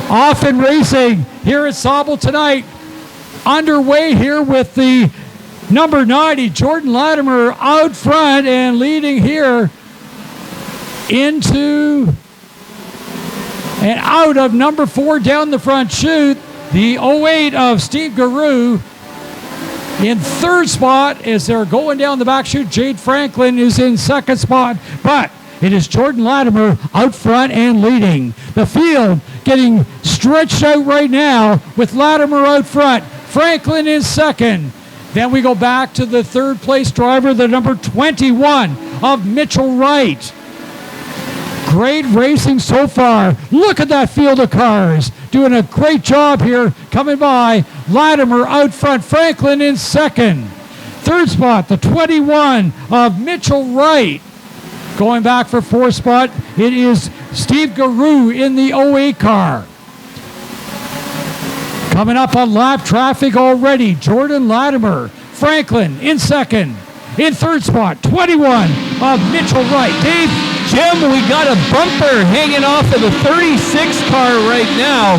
Off and racing here at Sauble tonight. Underway here with the number 90, Jordan Latimer, out front and leading here into and out of number 4 down the front chute. The 08 of Steve Gareau in third spot as they're going down the back chute. Jade Franklin is in second spot, but it is Jordan Latimer out front and leading. The field getting stretched out right now with Latimer out front, Franklin in second. Then we go back to the third place driver, the number 21 of Mitch Wright. Great racing so far. Look at that field of cars. Doing a great job here coming by. Latimer out front, Franklin in second. Third spot, the 21 of Mitchell Wright. Going back for fourth spot, it is Steve Gareau in the 08 car. Coming up on lap traffic already, Jordan Latimer, Franklin in second. In third spot, 21 of Mitchell Wright. Dave? Jim, we got a bumper hanging off of the 36 car right now.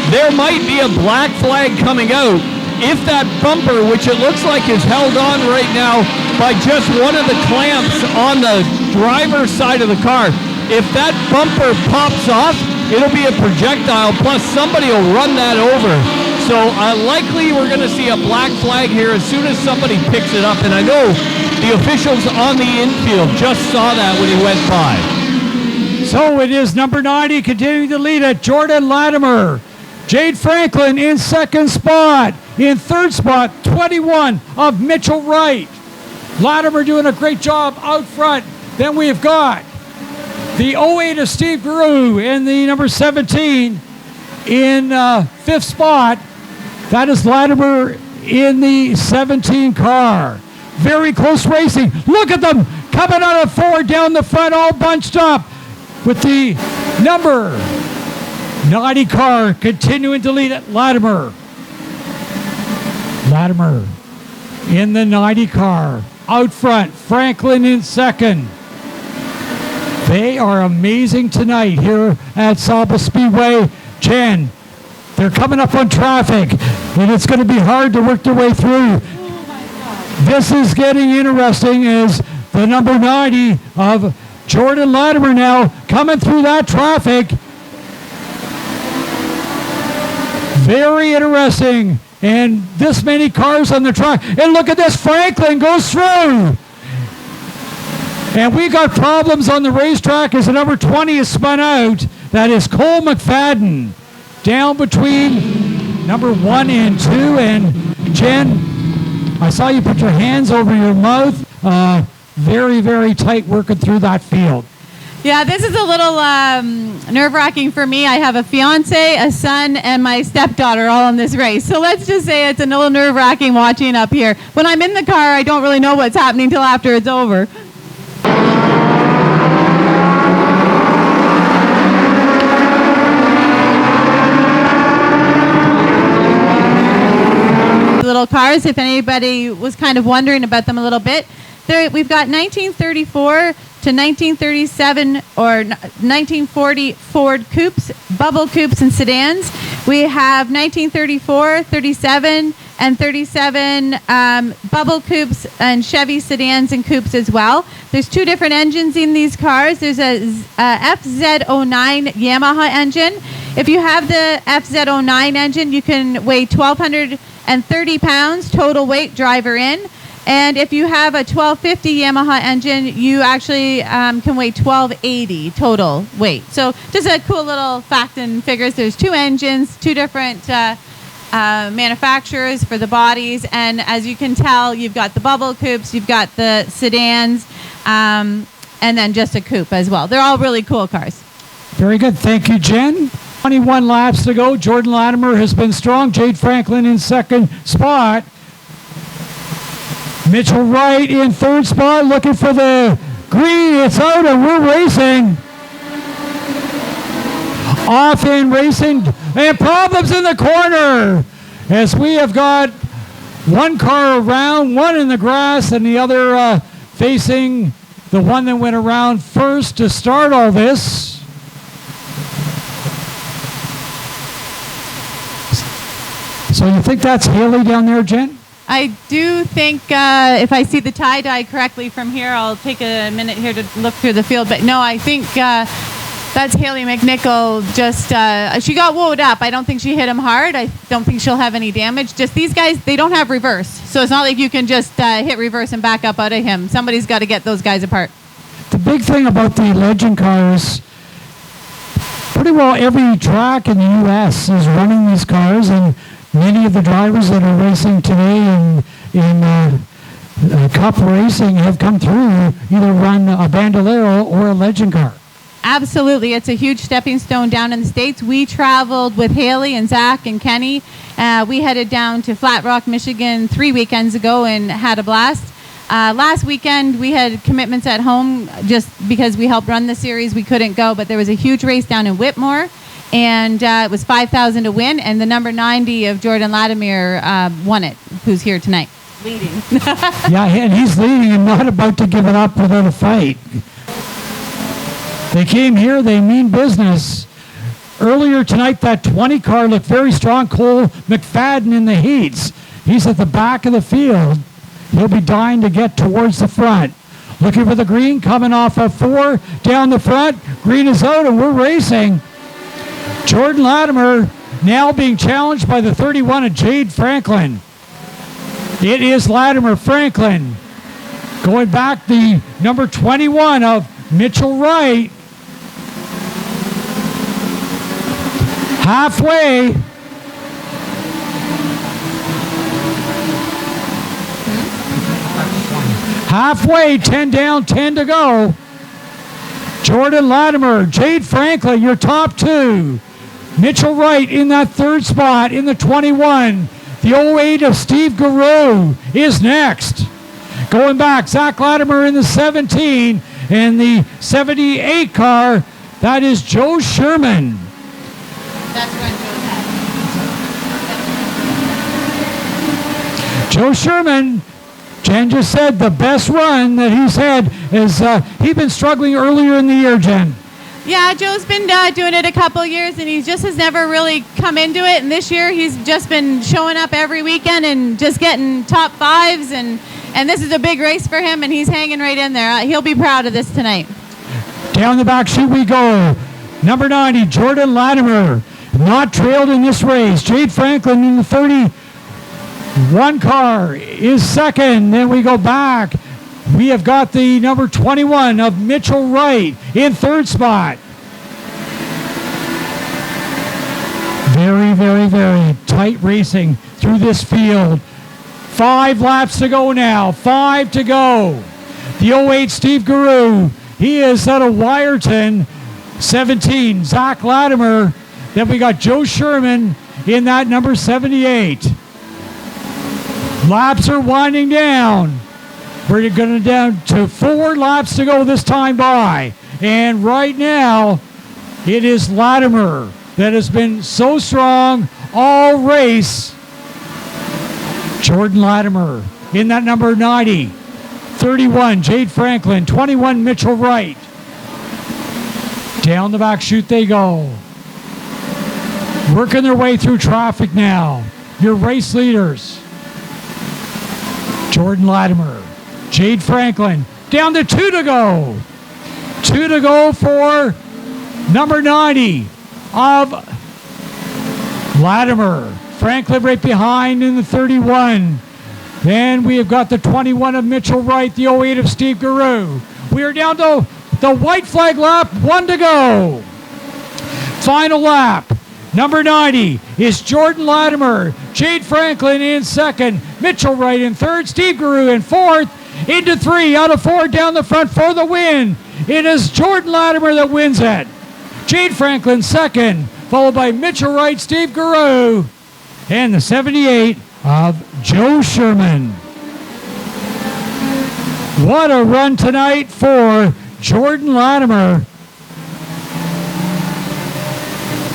There might be a black flag coming out. If that bumper, which it looks like is held on right now by just one of the clamps on the driver's side of the car, if that bumper pops off, it'll be a projectile, plus somebody will run that over. So likely we're going to see a black flag here as soon as somebody picks it up. And I know the officials on the infield just saw that when he went by. So it is number 90 continuing to lead it, Jordan Latimer. Jade Franklin in second spot. In third spot, 21 of Mitchell Wright. Latimer doing a great job out front. Then we've got the 08 of Steve Gareau and the number 17 in fifth spot. That is Latimer in the 17 car. Very close racing. Look at them coming out of 4 down the front, all bunched up with the number 90 car continuing to lead it. Latimer in the 90 car. Out front, Franklin in second. They are amazing tonight here at Sauble Speedway. Jen, they're coming up on traffic, and it's going to be hard to work their way through. This is getting interesting as the number 90 of Jordan Latimer now coming through that traffic. Very interesting. And this many cars on the track. And look at this, Franklin goes through. And we got problems on the racetrack as the number 20 is spun out. That is Cole McFadden. Down between number 1 and 2. And Jen, I saw you put your hands over your mouth. Very, very tight working through that field. Yeah, this is a little nerve-wracking for me. I have a fiance, a son, and my stepdaughter all in this race. So let's just say it's a little nerve-wracking watching up here. When I'm in the car, I don't really know what's happening till after it's over. Little cars, if anybody was kind of wondering about them a little bit. We've got 1934 to 1937 or 1940 Ford coupes, bubble coupes, and sedans. We have 1934, 37, and 37 bubble coupes and Chevy sedans and coupes as well. There's 2 different engines in these cars. There's a FZ09 Yamaha engine. If you have the FZ09 engine, you can weigh 1,230 pounds total weight driver in. And if you have a 1250 Yamaha engine, you actually can weigh 1280 total weight. So just a cool little fact and figures. There's 2 engines, 2 different manufacturers for the bodies. And as you can tell, you've got the bubble coupes, you've got the sedans, and then just a coupe as well. They're all really cool cars. Very good. Thank you, Jen. 21 laps to go. Jordan Latimer has been strong. Jade Franklin in second spot. Mitchell Wright in third spot, looking for the green. It's out, and we're racing. Off in racing, and problems in the corner as we have got 1 car around, 1 in the grass, and the other facing the one that went around first to start all this. So you think that's Haley down there, Jen? I do think if I see the tie-dye correctly from here, I'll take a minute here to look through the field. But no, I think that's Haley McNichol. Just she got woed up. I don't think she hit him hard. I don't think she'll have any damage. Just these guys, they don't have reverse. So it's not like you can just hit reverse and back up out of him. Somebody's got to get those guys apart. The big thing about the legend cars, pretty well every track in the U.S. is running these cars, and many of the drivers that are racing today in Cup racing have come through, either run a Bandolero or a legend car. Absolutely. It's a huge stepping stone down in the States. We traveled with Haley and Zach and Kenny. We headed down to Flat Rock, Michigan 3 weekends ago and had a blast. Last weekend, we had commitments at home just because we helped run the series. We couldn't go, but there was a huge race down in Whitmore, and it was $5,000 to win, and the number 90 of Jordan Latimer won it, who's here tonight. Leading. Yeah, and he's leading and not about to give it up without a fight. They came here, they mean business. Earlier tonight, that 20 car looked very strong. Cole McFadden in the heats. He's at the back of the field. He'll be dying to get towards the front. Looking for the green, coming off of 4 down the front. Green is out, and we're racing. Jordan Latimer now being challenged by the 31 of Jade Franklin. It is Latimer Franklin. Going back, the number 21 of Mitchell Wright. Halfway. Halfway, 10 down, 10 to go. Jordan Latimer, Jade Franklin, your top two. Mitchell Wright in that third spot in the 21. The 08 of Steve Gareau is next. Going back, Zach Latimer in the 17. And the 78 car, that is Joe Sherman. That's run Joe Sherman, Jen just said the best run that he's had is he's been struggling earlier in the year, Jen. Yeah, Joe's been doing it a couple years, and he just has never really come into it. And this year, he's just been showing up every weekend and just getting top fives. And this is a big race for him, and he's hanging right in there. He'll be proud of this tonight. Down the back chute we go. Number 90, Jordan Latimer, not trailed in this race. Jade Franklin in the 31 car is second. Then we go back. We have got the number 21 of Mitchell Wright in third spot. Very, very, very tight racing through this field. 5 laps to go now. 5 to go. The 08 Steve Gareau. He is out of Wyerton. 17, Zach Latimer. Then we got Joe Sherman in that number 78. Laps are winding down. We're going down to 4 laps to go this time by. And right now, it is Latimer that has been so strong all race. Jordan Latimer in that number 90. 31, Jade Franklin. 21, Mitchell Wright. Down the back chute they go. Working their way through traffic now. Your race leaders. Jordan Latimer. Jade Franklin. Down to 2 to go. 2 to go for number 90 of Latimer. Franklin right behind in the 31. Then we have got the 21 of Mitchell Wright, the 08 of Steve Gareau. We are down to the white flag lap, 1 to go. Final lap. Number 90 is Jordan Latimer. Jade Franklin in second. Mitchell Wright in third. Steve Gareau in fourth. Into 3 out of 4 down the front for the win. It is Jordan Latimer that wins it. Jade Franklin second, followed by Mitchell Wright, Steve Gareau, and the 78 of Joe Sherman. What a run tonight for Jordan Latimer.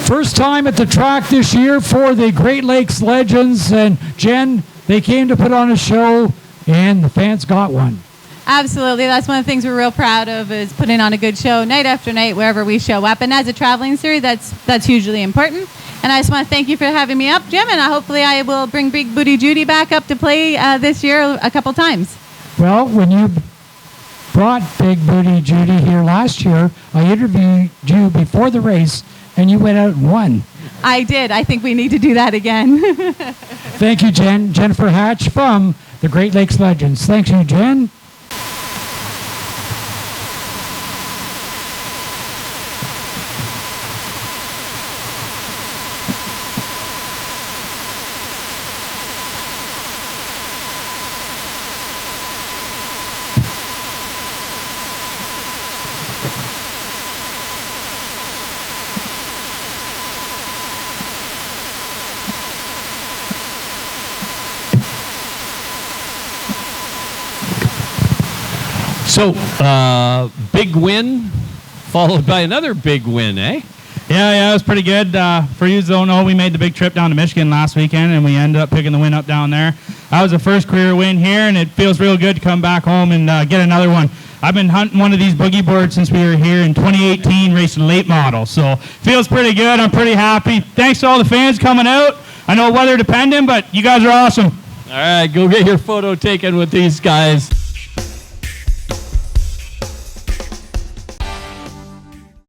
First time at the track this year for the Great Lakes Legends. And Jen, they came to put on a show, and the fans got one. Absolutely. That's one of the things we're real proud of, is putting on a good show night after night wherever we show up. And as a traveling series, that's hugely important. And I just want to thank you for having me up, Jim, and hopefully I will bring Big Booty Judy back up to play this year a couple times. Well, when you brought Big Booty Judy here last year, I interviewed you before the race, and you went out and won. I did. I think we need to do that again. Thank you, Jen. Jennifer Hatch from the Great Lakes Legends. Thank you, Jen. So, big win, followed by another big win, eh? Yeah, it was pretty good. For you who don't know, we made the big trip down to Michigan last weekend, and we ended up picking the win up down there. That was the first career win here, and it feels real good to come back home and get another one. I've been hunting one of these boogie boards since we were here in 2018, racing late model, so feels pretty good. I'm pretty happy. Thanks to all the fans coming out. I know weather dependent, but you guys are awesome. All right, go get your photo taken with these guys.